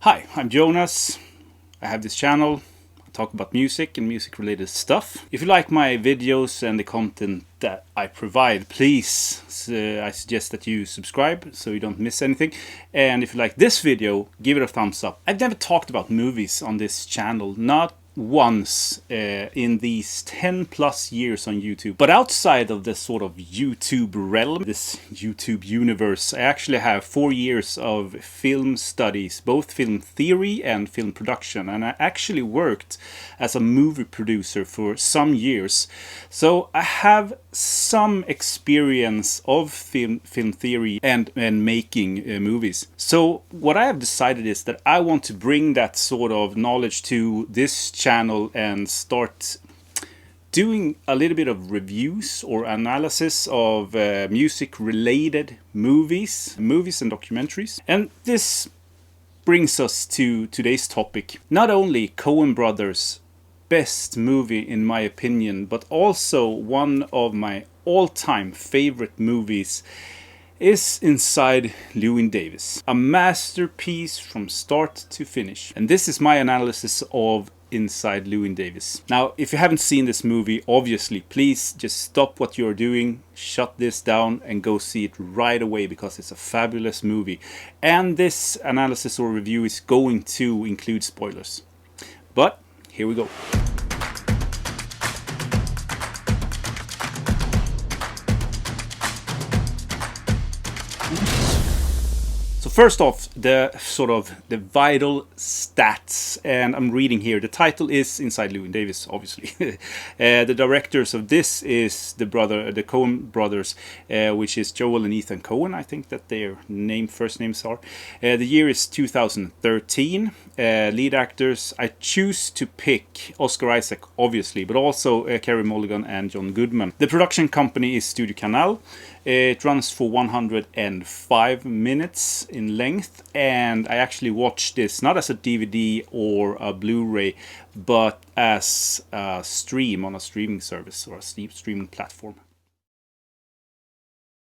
Hi, I'm Jonas. I have this channel. I talk about music and music related stuff. If you like my videos and the content that I provide, please, I suggest that you subscribe so you don't miss anything. And if you like this video, give it a thumbs up. I've never talked about movies on this channel, not once in these 10 plus years on YouTube. But outside of this sort of YouTube realm, this YouTube universe, I actually have 4 years of film studies, both film theory and film production. And I actually worked as a movie producer for some years. So I have some experience of film theory and making movies. So what I have decided is that I want to bring that sort of knowledge to this channel and start doing a little bit of reviews or analysis of music related movies and documentaries. And this brings us to today's topic. Not only Coen Brothers' best movie in my opinion, but also one of my all-time favorite movies is Inside Llewyn Davis. A masterpiece from start to finish. And this is my analysis of Inside Llewyn Davis. Now, if you haven't seen this movie, obviously, please just stop what you're doing, shut this down and go see it right away because it's a fabulous movie. And this analysis or review is going to include spoilers. But here we go. So first off, the vital stats, and I'm reading here. The title is Inside Llewyn Davis, obviously. The directors of this is the Coen Brothers, which is Joel and Ethan Coen. I think that their first names are. The year is 2013. Lead actors, I choose to pick Oscar Isaac, obviously, but also Carey Mulligan and John Goodman. The production company is Studio Canal. It runs for 105 minutes in length, and I actually watched this not as a DVD or a Blu-ray, but as a stream on a streaming service or a streaming platform.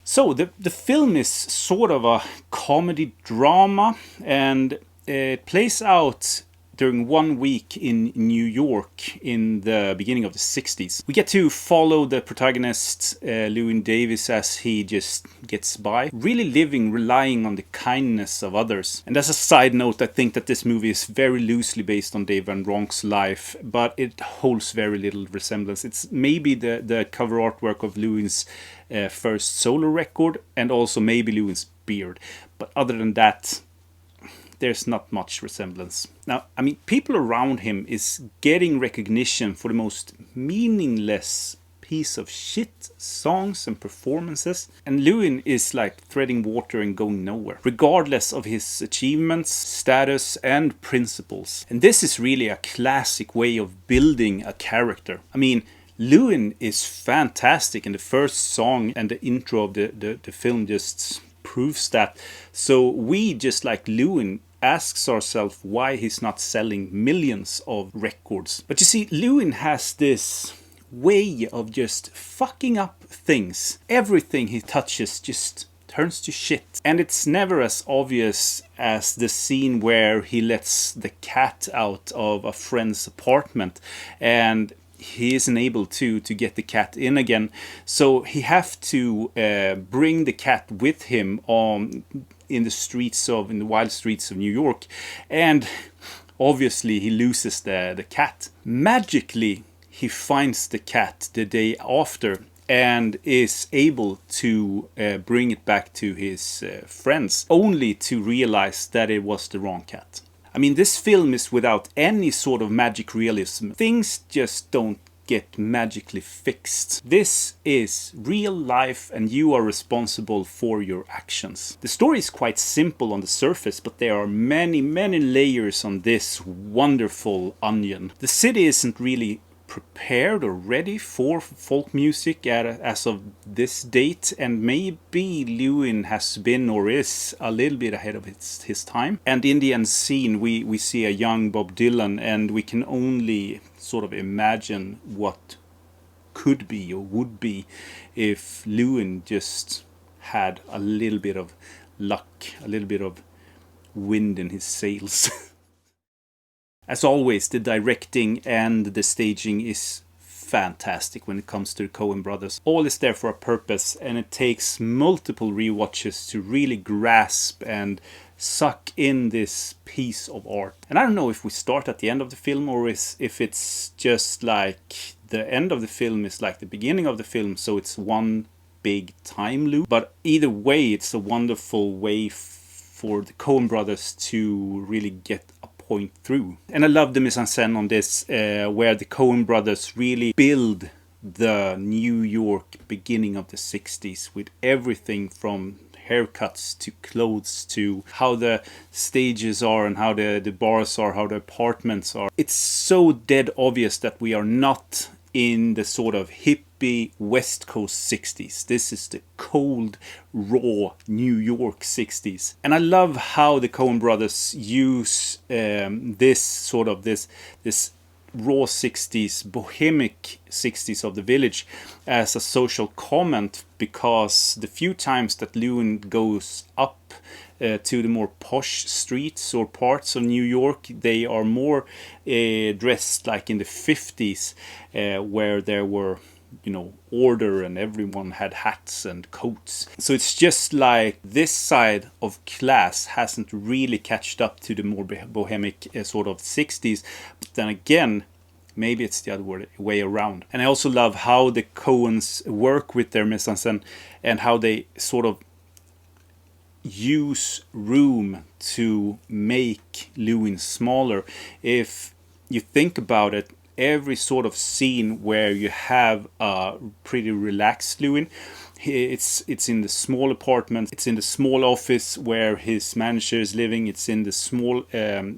So the film is sort of a comedy drama, and it plays out during 1 week in New York in the beginning of the 60s. We get to follow the protagonist, Llewyn Davis, as he just gets by, really relying on the kindness of others. And as a side note, I think that this movie is very loosely based on Dave Van Ronk's life, but it holds very little resemblance. It's maybe the cover artwork of Llewyn's first solo record, and also maybe Llewyn's beard. But other than that, there's not much resemblance. Now, I mean, people around him is getting recognition for the most meaningless piece of shit songs and performances. And Llewyn is like treading water and going nowhere, regardless of his achievements, status, and principles. And this is really a classic way of building a character. I mean, Llewyn is fantastic, and the first song and the intro of the film just proves that. So we, just like Llewyn, asks ourselves why he's not selling millions of records. But you see, Llewyn has this way of just fucking up things. Everything he touches just turns to shit. And it's never as obvious as the scene where he lets the cat out of a friend's apartment, and he isn't able to get the cat in again, so he have to bring the cat with him in the wild streets of New York, and obviously he loses the cat. Magically, he finds the cat the day after and is able to bring it back to his friends, only to realize that it was the wrong cat. I mean, this film is without any sort of magic realism. Things just don't get magically fixed. This is real life, and you are responsible for your actions. The story is quite simple on the surface, but there are many, many layers on this wonderful onion. The city isn't really prepared or ready for folk music as of this date, and maybe Llewyn has been or is a little bit ahead of his time. And in the end scene, we see a young Bob Dylan, and we can only sort of imagine what could be or would be if Llewyn just had a little bit of luck, a little bit of wind in his sails. As always, the directing and the staging is fantastic when it comes to the Coen Brothers. All is there for a purpose, and it takes multiple rewatches to really grasp and suck in this piece of art. And I don't know if we start at the end of the film or if it's just like the end of the film is like the beginning of the film, so it's one big time loop. But either way, it's a wonderful way for the Coen Brothers to really get a point through. And I love the mise-en-scène on this, where the Coen Brothers really build the New York beginning of the 60s with everything from haircuts to clothes to how the stages are and how the bars are, how the apartments are. It's so dead obvious that we are not in the sort of hippie West Coast 60s. This is the cold, raw New York 60s. And I love how the Coen Brothers use this raw 60s, bohemic 60s of the village as a social comment, because the few times that Llewyn goes up to the more posh streets or parts of New York, they are more dressed like in the 50s, where there were, order and everyone had hats and coats. So it's just like this side of class hasn't really catched up to the more bohemic sort of 60s. But then again, maybe it's the other way around. And I also love how the Coens work with their mise-en-scène and how they sort of use room to make Llewyn smaller. If you think about it, every sort of scene where you have a pretty relaxed Llewyn, it's in the small apartment, it's in the small office where his manager is living, it's in the small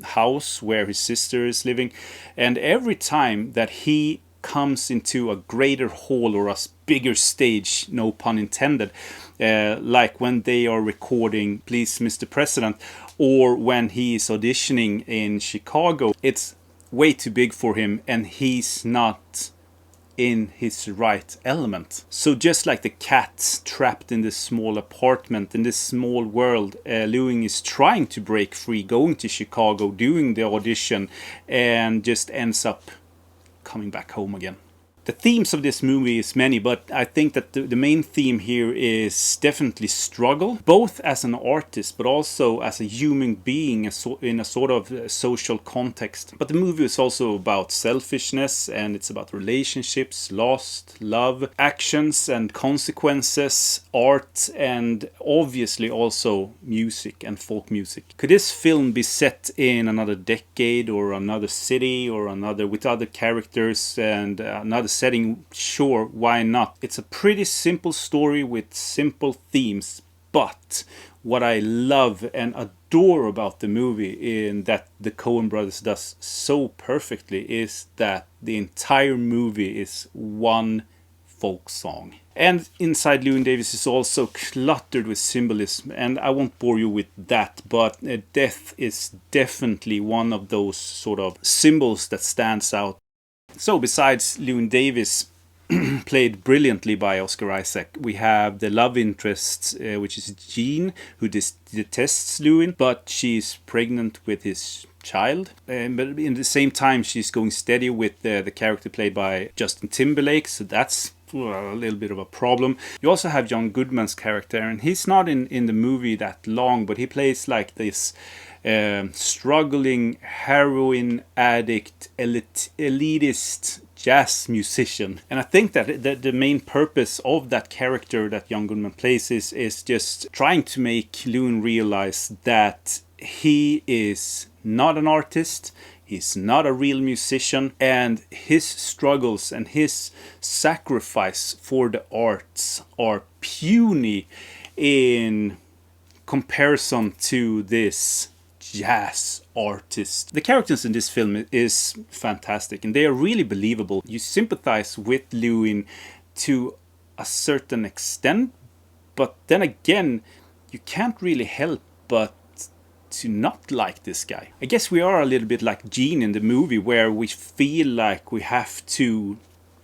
house where his sister is living, and every time that he comes into a greater hall or a bigger stage, no pun intended, like when they are recording Please Mr. President, or when he is auditioning in Chicago, it's way too big for him and he's not in his right element. So just like the cat trapped in this small apartment, in this small world, Llewyn is trying to break free, going to Chicago, doing the audition, and just ends up coming back home again. The themes of this movie is many, but I think that the main theme here is definitely struggle, both as an artist but also as a human being in a sort of social context. But the movie is also about selfishness, and it's about relationships, lost, love, actions and consequences, art, and obviously also music and folk music. Could this film be set in another decade or another city or another with other characters and another setting? Sure, why not? It's a pretty simple story with simple themes, but what I love and adore about the movie, in that the Coen Brothers does so perfectly, is that the entire movie is one folk song. And inside Llewyn Davis is also cluttered with symbolism, and I won't bore you with that, but death is definitely one of those sort of symbols that stands out. So besides Llewyn Davis, played brilliantly by Oscar Isaac, we have the love interest, which is Jean, who detests Llewyn, but she's pregnant with his child. But in the same time, she's going steady with the character played by Justin Timberlake, so that's a little bit of a problem. You also have John Goodman's character, and he's not in the movie that long, but he plays like this struggling heroin addict, elitist jazz musician. And I think that the main purpose of that character that John Goodman plays is just trying to make Llewyn realize that he is not an artist, he's not a real musician, and his struggles and his sacrifice for the arts are puny in comparison to this jazz artist. The characters in this film is fantastic, and they are really believable. You sympathize with Llewyn to a certain extent, but then again, you can't really help but to not like this guy. I guess we are a little bit like Jean in the movie, where we feel like we have to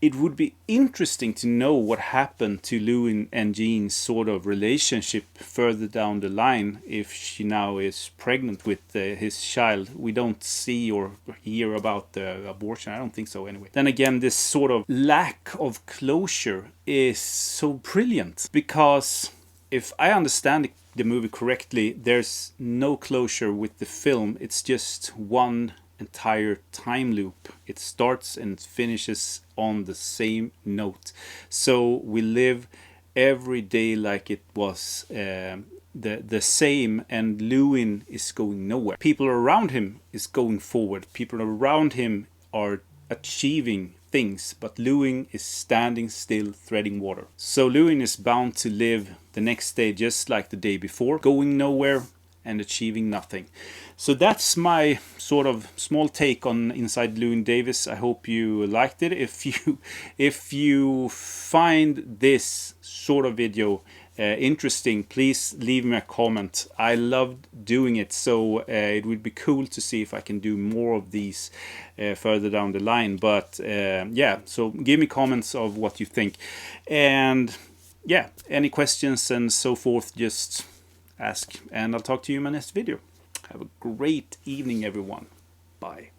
it would be interesting to know what happened to Llewyn and Jean's sort of relationship further down the line if she now is pregnant with his child. We don't see or hear about the abortion. I don't think so anyway. Then again, this sort of lack of closure is so brilliant because if I understand the movie correctly, there's no closure with the film. It's just one entire time loop. It starts and finishes on the same note. So we live every day like it was the same, and Llewyn is going nowhere. People around him is going forward. People around him are achieving things, but Llewyn is standing still, treading water. So Llewyn is bound to live the next day just like the day before, going nowhere and achieving nothing. So that's my sort of small take on Inside Llewyn Davis. I hope you liked it. If you find this sort of video interesting, please leave me a comment. I loved doing it, so it would be cool to see if I can do more of these further down the line. But yeah, so give me comments of what you think, and yeah, any questions and so forth, just ask, and I'll talk to you in my next video. Have a great evening, everyone. Bye.